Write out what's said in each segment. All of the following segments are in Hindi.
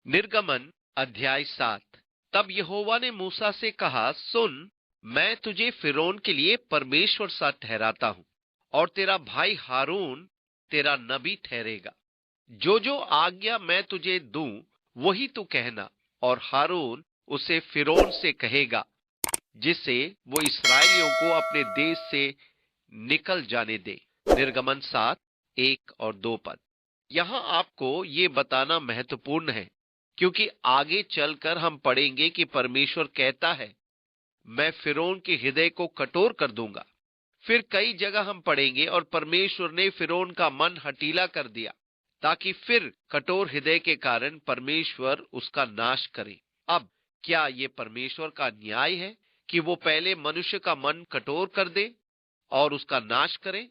निर्गमन अध्याय 7। तब यहोवा ने मूसा से कहा, सुन, मैं तुझे फिरौन के लिए परमेश्वर सा ठहराता हूं और तेरा भाई हारून तेरा नबी ठहरेगा। जो जो आज्ञा मैं तुझे दूं वही तू कहना, और हारून उसे फिरौन से कहेगा, जिससे वो इसराइलियों को अपने देश से निकल जाने दे। निर्गमन 7, 1 और 2 पद। यहां आपको ये बताना महत्वपूर्ण है, क्योंकि आगे चलकर हम पढ़ेंगे कि परमेश्वर कहता है, मैं फिरौन के हृदय को कठोर कर दूंगा। फिर कई जगह हम पढ़ेंगे और परमेश्वर ने फिरौन का मन हठीला कर दिया, ताकि फिर कठोर हृदय के कारण परमेश्वर उसका नाश करे। अब क्या ये परमेश्वर का न्याय है कि वो पहले मनुष्य का मन कठोर कर दे और उसका नाश करे?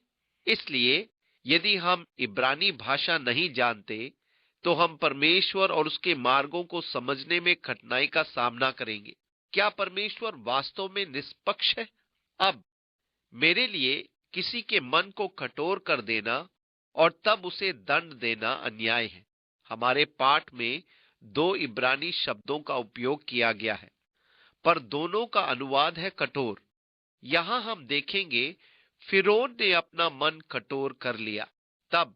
इसलिए यदि हम इब्रानी भाषा नहीं जानते तो हम परमेश्वर और उसके मार्गों को समझने में कठिनाई का सामना करेंगे। क्या परमेश्वर वास्तव में निष्पक्ष है? अब मेरे लिए किसी के मन को कठोर कर देना और तब उसे दंड देना अन्याय है। हमारे पाठ में 2 इब्रानी शब्दों का उपयोग किया गया है, पर दोनों का अनुवाद है कठोर। यहां हम देखेंगे फिरौन ने अपना मन कठोर कर लिया, तब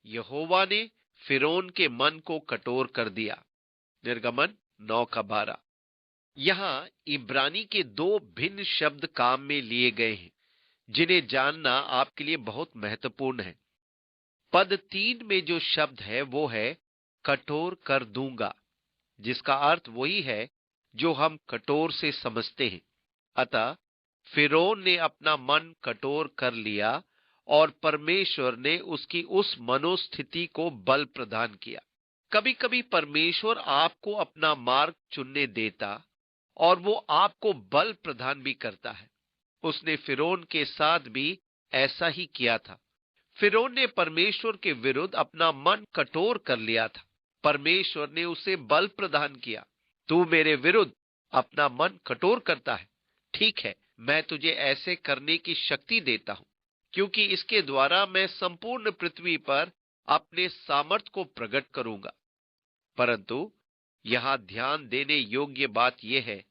यहोवा ने फिरौन के मन को कठोर कर दिया। निर्गमन 9 का 12। यहां इब्रानी के 2 भिन्न शब्द काम में लिए गए हैं, जिन्हें जानना आपके लिए बहुत महत्वपूर्ण है। पद 3 में जो शब्द है वो है कठोर कर दूंगा, जिसका अर्थ वही है जो हम कठोर से समझते हैं। अतः फिरौन ने अपना मन कठोर कर लिया और परमेश्वर ने उसकी उस मनोस्थिति को बल प्रदान किया। कभी कभी परमेश्वर आपको अपना मार्ग चुनने देता और वो आपको बल प्रदान भी करता है। उसने फिरौन के साथ भी ऐसा ही किया था। फिरौन ने परमेश्वर के विरुद्ध अपना मन कठोर कर लिया था। परमेश्वर ने उसे बल प्रदान किया। तू मेरे विरुद्ध अपना मन कठोर करता है, ठीक है, मैं तुझे ऐसे करने की शक्ति देता हूं, क्योंकि इसके द्वारा मैं संपूर्ण पृथ्वी पर अपने सामर्थ को प्रकट करूंगा। परंतु यहां ध्यान देने योग्य बात यह है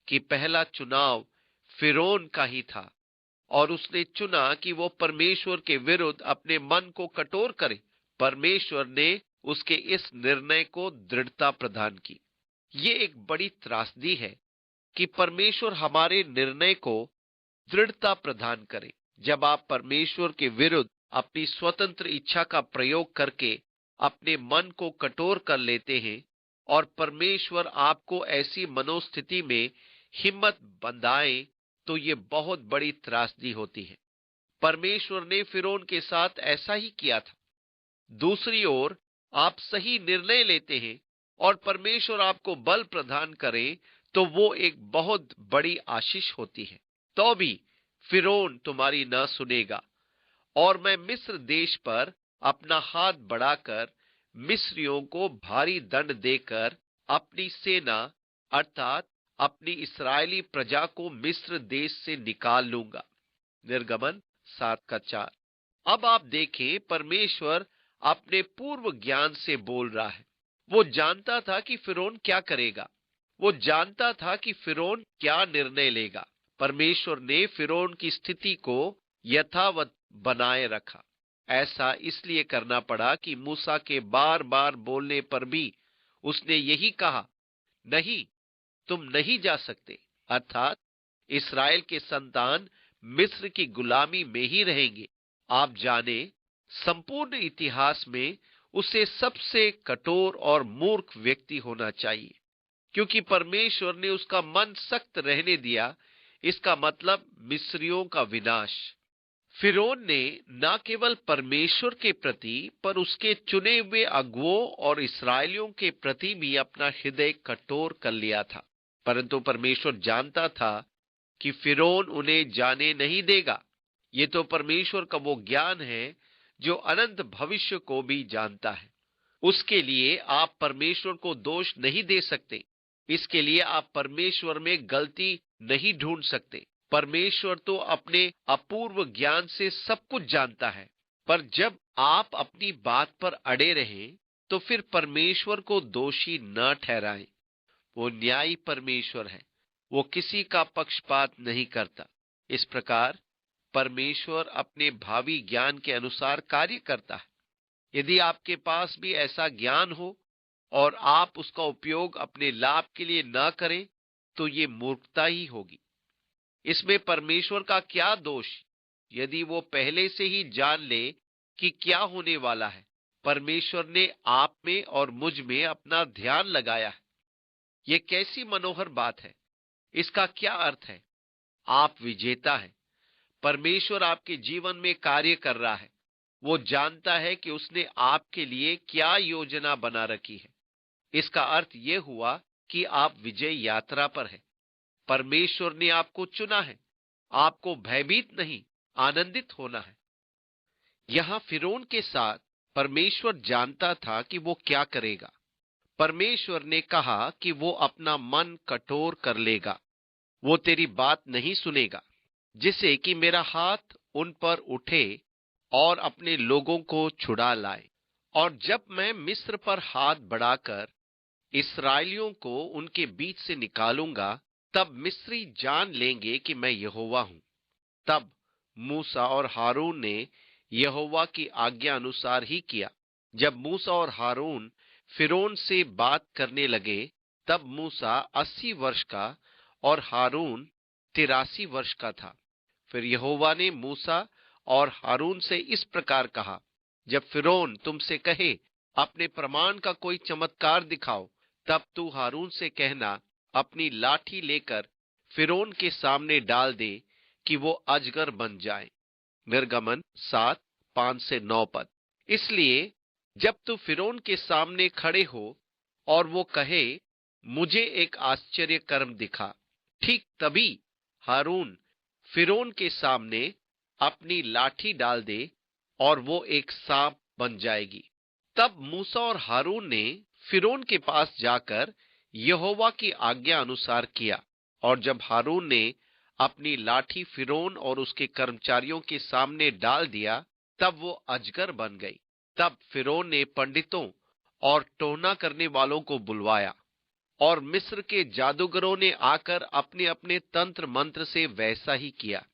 कि पहला चुनाव फिरौन का ही था और उसने चुना कि वो परमेश्वर के विरुद्ध अपने मन को कठोर करे। परमेश्वर ने उसके इस निर्णय को दृढ़ता प्रदान की। ये एक बड़ी त्रासदी है कि परमेश्वर हमारे निर्णय को दृढ़ता प्रदान करे। जब आप परमेश्वर के विरुद्ध अपनी स्वतंत्र इच्छा का प्रयोग करके अपने मन को कठोर कर लेते हैं और परमेश्वर आपको ऐसी मनोस्थिति में हिम्मत बंधाए, तो ये बहुत बड़ी त्रासदी होती है। परमेश्वर ने फिरौन के साथ ऐसा ही किया था। दूसरी ओर आप सही निर्णय लेते हैं और परमेश्वर आपको बल प्रदान करे, तो वो एक बहुत बड़ी आशीष होती है। तो भी फिरौन तुम्हारी न सुनेगा और मैं मिस्र देश पर अपना हाथ बढ़ाकर मिस्रियों को भारी दंड देकर अपनी सेना अर्थात अपनी इस्राएली प्रजा को मिस्र देश से निकाल लूंगा। निर्गमन 7 का 4। अब आप देखें, परमेश्वर अपने पूर्व ज्ञान से बोल रहा है। वो जानता था कि फिरौन क्या करेगा। वो जानता था कि फिरौन क्या निर्णय लेगा। परमेश्वर ने फिरौन की स्थिति को यथावत बनाए रखा। ऐसा इसलिए करना पड़ा कि मूसा के बार बार बोलने पर भी उसने यही कहा, नहीं, तुम नहीं जा सकते। अर्थात इस्राएल के संतान मिस्र की गुलामी में ही रहेंगे। आप जाने, संपूर्ण इतिहास में उसे सबसे कठोर और मूर्ख व्यक्ति होना चाहिए, क्योंकि परमेश्वर ने उसका मन सख्त रहने दिया। इसका मतलब मिस्रियों का विनाश। फिरौन ने न केवल परमेश्वर के प्रति पर उसके चुने हुए अगुओं और इस्राएलियों के प्रति भी अपना हृदय कठोर कर लिया था। परंतु परमेश्वर जानता था कि फिरौन उन्हें जाने नहीं देगा। ये तो परमेश्वर का वो ज्ञान है जो अनंत भविष्य को भी जानता है। उसके लिए आप परमेश्वर को दोष नहीं दे सकते। इसके लिए आप परमेश्वर में गलती नहीं ढूंढ सकते। परमेश्वर तो अपने अपूर्व ज्ञान से सब कुछ जानता है। पर जब आप अपनी बात पर अड़े रहें, तो फिर परमेश्वर को दोषी न ठहराएं। वो न्यायी परमेश्वर है, वो किसी का पक्षपात नहीं करता। इस प्रकार परमेश्वर अपने भावी ज्ञान के अनुसार कार्य करता है। यदि आपके पास भी ऐसा ज्ञान हो और आप उसका उपयोग अपने लाभ के लिए न करें, तो ये मूर्खता ही होगी। इसमें परमेश्वर का क्या दोष, यदि वो पहले से ही जान ले कि क्या होने वाला है। परमेश्वर ने आप में और मुझ में अपना ध्यान लगाया है। ये कैसी मनोहर बात है। इसका क्या अर्थ है? आप विजेता हैं। परमेश्वर आपके जीवन में कार्य कर रहा है। वो जानता है कि उसने आपके लिए क्या योजना बना रखी है। इसका अर्थ यह हुआ कि आप विजय यात्रा पर हैं। परमेश्वर ने आपको चुना है। आपको भयभीत नहीं, आनंदित होना है। यहां फिरौन के साथ परमेश्वर जानता था कि वो क्या करेगा। परमेश्वर ने कहा कि वो अपना मन कठोर कर लेगा, वो तेरी बात नहीं सुनेगा, जिससे कि मेरा हाथ उन पर उठे और अपने लोगों को छुड़ा लाए। और जब मैं मिस्र पर हाथ बढ़ाकर इस्राएलियों को उनके बीच से निकालूंगा, तब मिस्री जान लेंगे कि मैं यहोवा हूं। तब मूसा और हारून ने यहोवा की आज्ञा अनुसार ही किया। जब मूसा और हारून फिरौन से बात करने लगे, तब मूसा 80 वर्ष का और हारून 83 वर्ष का था। फिर यहोवा ने मूसा और हारून से इस प्रकार कहा, जब फिरौन तुमसे कहे अपने प्रमाण का कोई चमत्कार दिखाओ, तब तू हारून से कहना, अपनी लाठी लेकर फिरौन के सामने डाल दे कि वो अजगर बन जाए। निर्गमन 7:5-9 पद। इसलिए जब तू फिरौन के सामने खड़े हो और वो कहे, मुझे एक आश्चर्य कर्म दिखा, ठीक तभी हारून फिरौन के सामने अपनी लाठी डाल दे और वो एक सांप बन जाएगी। तब मूसा और हारून ने फिरौन के पास जाकर यहोवा की आज्ञा अनुसार किया। और जब हारून ने अपनी लाठी फिरौन और उसके कर्मचारियों के सामने डाल दिया, तब वो अजगर बन गई। तब फिरौन ने पंडितों और टोना करने वालों को बुलवाया और मिस्र के जादूगरों ने आकर अपने अपने तंत्र मंत्र से वैसा ही किया।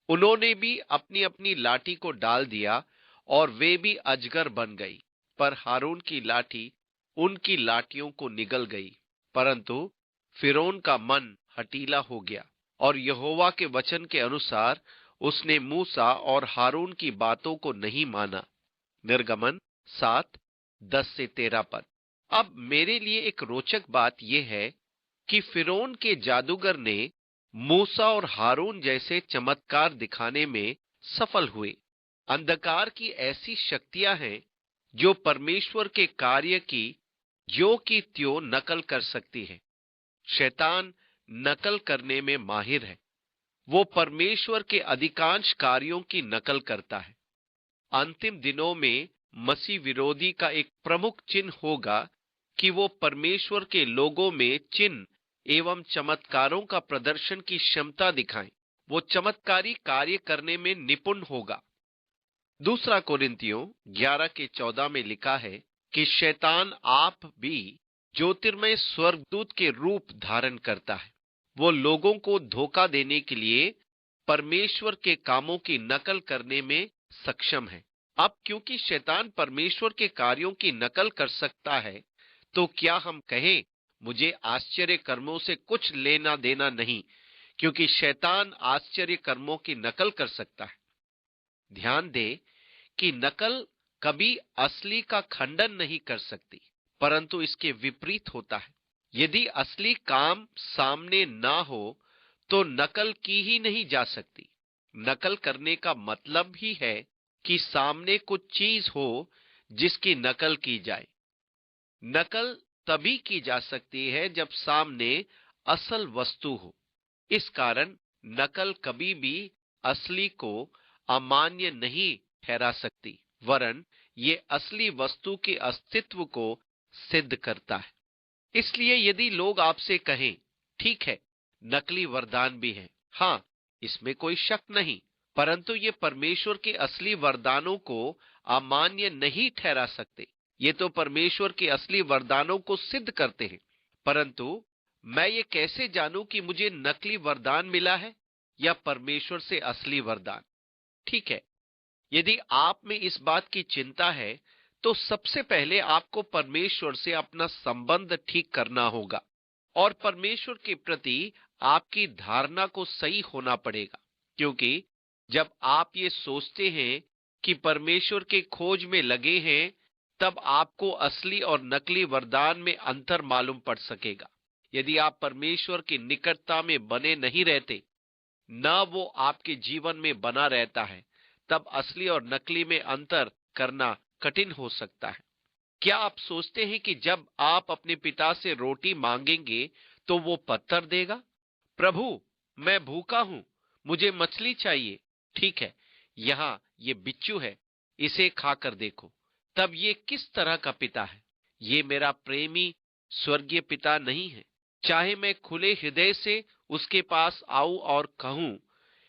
उन्होंने भी अपनी अपनी लाठी को डाल दिया और वे भी अजगर बन गई। पर हारून की लाठी उनकी लाठियों को निगल गई। परंतु फिरौन का मन हठीला हो गया और यहोवा के वचन के अनुसार उसने मूसा और हारून की बातों को नहीं माना। निर्गमन 7:10-13 पद। अब मेरे लिए एक रोचक बात यह है कि फिरौन के जादूगर ने मूसा और हारून जैसे चमत्कार दिखाने में सफल हुए। अंधकार की ऐसी शक्तियां हैं जो परमेश्वर के कार्य की ज्यों की त्यों नकल कर सकती है। शैतान नकल करने में माहिर है। वो परमेश्वर के अधिकांश कार्यों की नकल करता है। अंतिम दिनों में मसीह विरोधी का एक प्रमुख चिन्ह होगा कि वो परमेश्वर के लोगों में चिन्ह एवं चमत्कारों का प्रदर्शन की क्षमता दिखाएं। वो चमत्कारी कार्य करने में निपुण होगा। दूसरा कोरिन्थियों 11:14 में लिखा है कि शैतान आप भी ज्योतिर्मय स्वर्गदूत के रूप धारण करता है। वो लोगों को धोखा देने के लिए परमेश्वर के कामों की नकल करने में सक्षम है। अब क्योंकि शैतान परमेश्वर के कार्यों की नकल कर सकता है, तो क्या हम कहें, मुझे आश्चर्य कर्मों से कुछ लेना देना नहीं, क्योंकि शैतान आश्चर्य कर्मों की नकल कर सकता है। ध्यान दे कि नकल कभी असली का खंडन नहीं कर सकती, परंतु इसके विपरीत होता है। यदि असली काम सामने ना हो तो नकल की ही नहीं जा सकती। नकल करने का मतलब ही है कि सामने कुछ चीज हो जिसकी नकल की जाए। नकल तभी की जा सकती है जब सामने असल वस्तु हो। इस कारण नकल कभी भी असली को अमान्य नहीं ठहरा सकती, वरन ये असली वस्तु के अस्तित्व को सिद्ध करता है। इसलिए यदि लोग आपसे कहें, ठीक है, नकली वरदान भी है, हाँ, इसमें कोई शक नहीं, परंतु ये परमेश्वर के असली वरदानों को अमान्य नहीं ठहरा सकते। ये तो परमेश्वर के असली वरदानों को सिद्ध करते हैं, परंतु मैं ये कैसे जानूं कि मुझे नकली वरदान मिला है या परमेश्वर से असली वरदान? ठीक है, यदि आप में इस बात की चिंता है, तो सबसे पहले आपको परमेश्वर से अपना संबंध ठीक करना होगा और परमेश्वर के प्रति आपकी धारणा को सही होना पड़ेगा। क्योंकि जब आप ये सोचते हैं कि परमेश्वर के खोज में लगे हैं, तब आपको असली और नकली वरदान में अंतर मालूम पड़ सकेगा। यदि आप परमेश्वर की निकटता में बने नहीं रहते, ना वो आपके जीवन में बना रहता है, तब असली और नकली में अंतर करना कठिन हो सकता है। क्या आप सोचते हैं कि जब आप अपने पिता से रोटी मांगेंगे तो वो पत्थर देगा? प्रभु, मैं भूखा हूं, मुझे मछली चाहिए। ठीक है, यहाँ ये बिच्छू है, इसे खाकर देखो। तब ये किस तरह का पिता है? ये मेरा प्रेमी स्वर्गीय पिता नहीं है। चाहे मैं खुले हृदय से उसके पास आऊं और कहूं,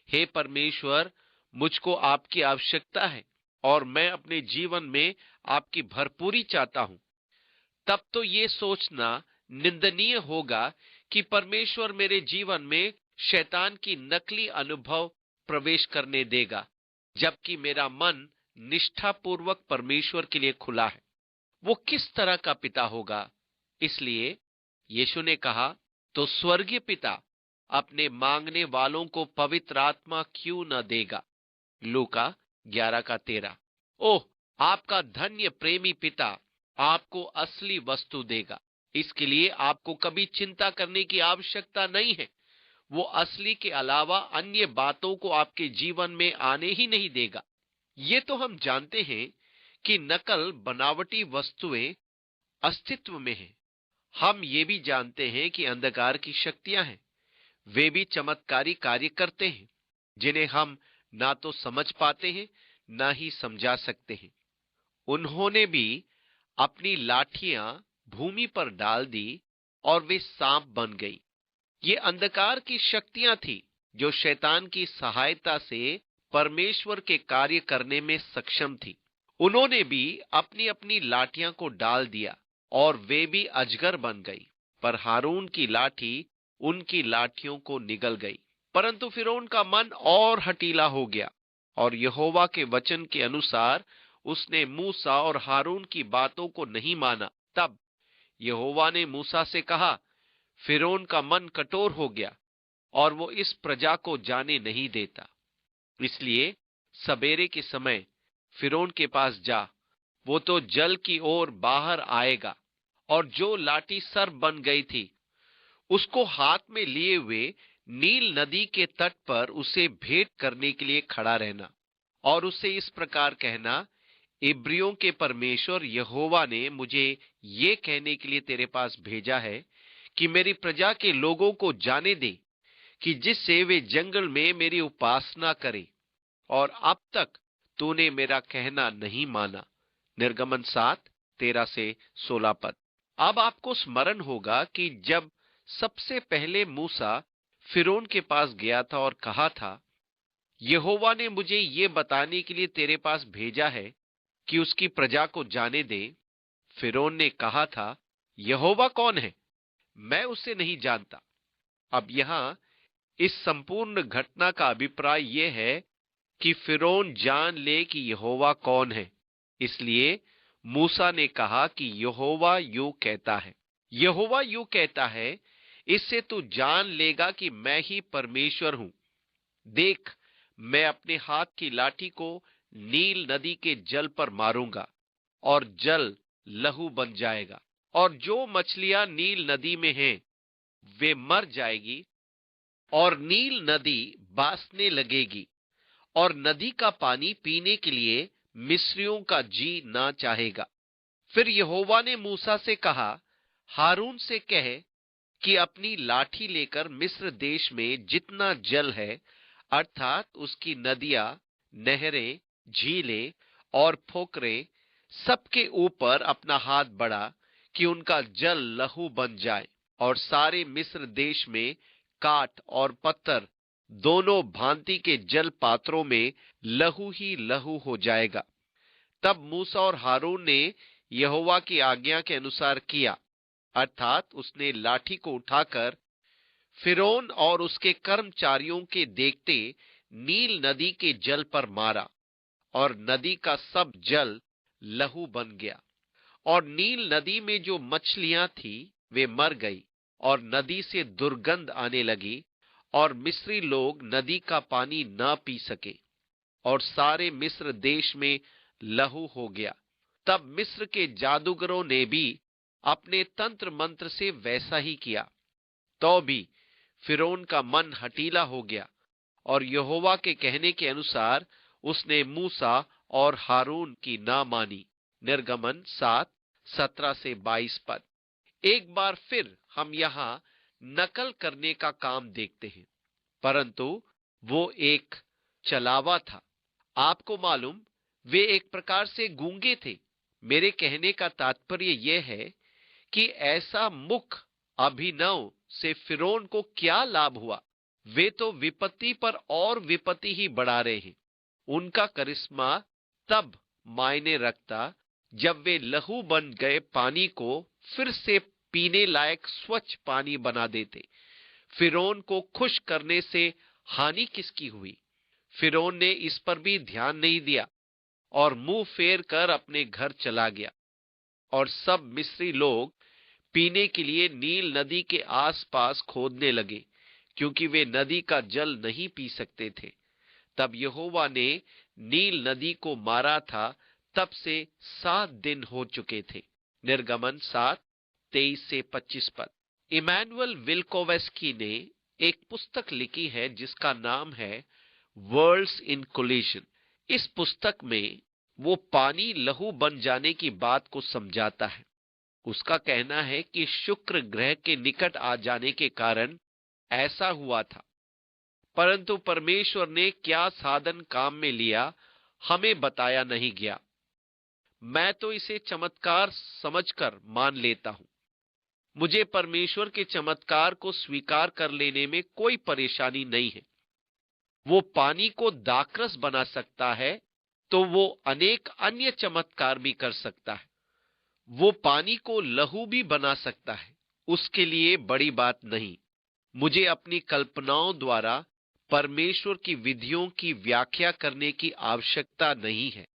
हे परमेश्वर, मुझको आपकी आवश्यकता है और मैं अपने जीवन में आपकी भरपूरी चाहता हूं, तब तो ये सोचना निंदनीय होगा कि परमेश्वर मेरे जीवन में शैतान की नकली अनुभव प्रवेश करने देगा, जबकि मेरा मन निष्ठापूर्वक परमेश्वर के लिए खुला है। वो किस तरह का पिता होगा? इसलिए यीशु ने कहा, तो स्वर्गीय पिता अपने मांगने वालों को पवित्र आत्मा क्यों न देगा? लूका 11:13। ओह, आपका धन्य प्रेमी पिता आपको असली वस्तु देगा। इसके लिए आपको कभी चिंता करने की आवश्यकता नहीं है। वो असली के अलावा अन्य बातों को आपके जीवन में आने ही नहीं देगा। ये तो हम जानते हैं कि नकल बनावटी वस्तुएं अस्तित्व में हैं। हम ये भी जानते हैं कि अंधकार की शक्तियां हैं, वे भी चमत्कारी कार्य करते हैं, जिन्हें हम ना तो समझ पाते हैं, ना ही समझा सकते हैं। उन्होंने भी अपनी लाठियां भूमि पर डाल दी और वे सांप बन गई। ये अंधकार की शक्तियां थी जो शैतान की सहायता से परमेश्वर के कार्य करने में सक्षम थी। उन्होंने भी अपनी अपनी लाठियां को डाल दिया और वे भी अजगर बन गई, पर हारून की लाठी उनकी लाठियों को निगल गई। परंतु फिरौन का मन और हठीला हो गया और यहोवा के वचन के अनुसार उसने मूसा और हारून की बातों को नहीं माना। तब यहोवा ने मूसा से कहा, फिरौन का मन कठोर हो गया और वो इस प्रजा को जाने नहीं देता। इसलिए सवेरे के समय फिरौन के पास जा, वो तो जल की ओर बाहर आएगा और जो लाठी सर्प बन गई थी उसको हाथ में लिए हुए नील नदी के तट पर उसे भेंट करने के लिए खड़ा रहना और उससे इस प्रकार कहना, इब्रियों के परमेश्वर यहोवा ने मुझे ये कहने के लिए तेरे पास भेजा है कि मेरी प्रजा के लोगों को जाने दे कि जिससे वे जंगल में मेरी उपासना करें, और अब तक तूने मेरा कहना नहीं माना। निर्गमन 7:13-16 पद। अब आपको स्मरण होगा कि जब सबसे पहले मूसा फिरौन के पास गया था और कहा था, यहोवा ने मुझे ये बताने के लिए तेरे पास भेजा है कि उसकी प्रजा को जाने दे, फिरौन ने कहा था, यहोवा कौन है? मैं उसे नहीं जानता। अब यहां इस संपूर्ण घटना का अभिप्राय यह है कि फिरौन जान ले कि यहोवा कौन है। इसलिए मूसा ने कहा कि यहोवा यूं कहता है। यहोवा यूं कहता है, इससे तू जान लेगा कि मैं ही परमेश्वर हूं। देख, मैं अपने हाथ की लाठी को नील नदी के जल पर मारूंगा और जल लहू बन जाएगा, और जो मछलियां नील नदी में हैं वे मर जाएगी, और नील नदी बासने लगेगी, और नदी का पानी पीने के लिए मिस्रियों का जी ना चाहेगा। फिर यहोवा ने मूसा से कहा, हारून से कह कि अपनी लाठी लेकर मिस्र देश में जितना जल है, अर्थात उसकी नदियां, नहरें, झीलें और पोखरे, सबके ऊपर अपना हाथ बढ़ा कि उनका जल लहू बन जाए, और सारे मिस्र देश में काठ और पत्थर दोनों भांति के जल पात्रों में लहू ही लहू हो जाएगा। तब मूसा और हारून ने यहोवा की आज्ञा के अनुसार किया, अर्थात उसने लाठी को उठाकर फिरौन और उसके कर्मचारियों के देखते नील नदी के जल पर मारा, और नदी का सब जल लहू बन गया। और नील नदी में जो मछलियां थी वे मर गई, और नदी से दुर्गंध आने लगी, और मिस्री लोग नदी का पानी न पी सके, और सारे मिस्र देश में लहू हो गया। तब मिस्र के जादूगरों ने भी अपने तंत्र मंत्र से वैसा ही किया, तो भी फिरौन का मन हठीला हो गया, और यहोवा के कहने के अनुसार उसने मूसा और हारून की ना मानी। निर्गमन 7:17-22 पद। एक बार फिर हम यहाँ नकल करने का काम देखते हैं, परंतु वो एक चलावा था। आपको मालूम, वे एक प्रकार से गूंगे थे। मेरे कहने का तात्पर्य यह है कि ऐसा मुख अभिनव से फिरौन को क्या लाभ हुआ। वे तो विपत्ति पर और विपत्ति ही बढ़ा रहे हैं। उनका करिश्मा तब मायने रखता जब वे लहू बन गए पानी को फिर से पीने लायक स्वच्छ पानी बना देते। फिरौन को खुश करने से हानि किसकी हुई? फिरौन ने इस पर भी ध्यान नहीं दिया और मुंह फेर कर अपने घर चला गया। और सब मिस्री लोग पीने के लिए नील नदी के आसपास खोदने लगे, क्योंकि वे नदी का जल नहीं पी सकते थे। तब यहोवा ने नील नदी को मारा था, तब से 7 दिन हो चुके थे। निर्गमन 7:23-25 पद। इमैनुअल विल्कोवेस्की ने एक पुस्तक लिखी है जिसका नाम है वर्ल्ड्स इन कोलिजन। इस पुस्तक में वो पानी लहू बन जाने की बात को समझाता है। उसका कहना है कि शुक्र ग्रह के निकट आ जाने के कारण ऐसा हुआ था, परंतु परमेश्वर ने क्या साधन काम में लिया हमें बताया नहीं गया। मैं तो इसे चमत्कार समझकर मान लेता हूं। मुझे परमेश्वर के चमत्कार को स्वीकार कर लेने में कोई परेशानी नहीं है। वो पानी को दाखरस बना सकता है, तो वो अनेक अन्य चमत्कार भी कर सकता है। वो पानी को लहू भी बना सकता है, उसके लिए बड़ी बात नहीं। मुझे अपनी कल्पनाओं द्वारा परमेश्वर की विधियों की व्याख्या करने की आवश्यकता नहीं है।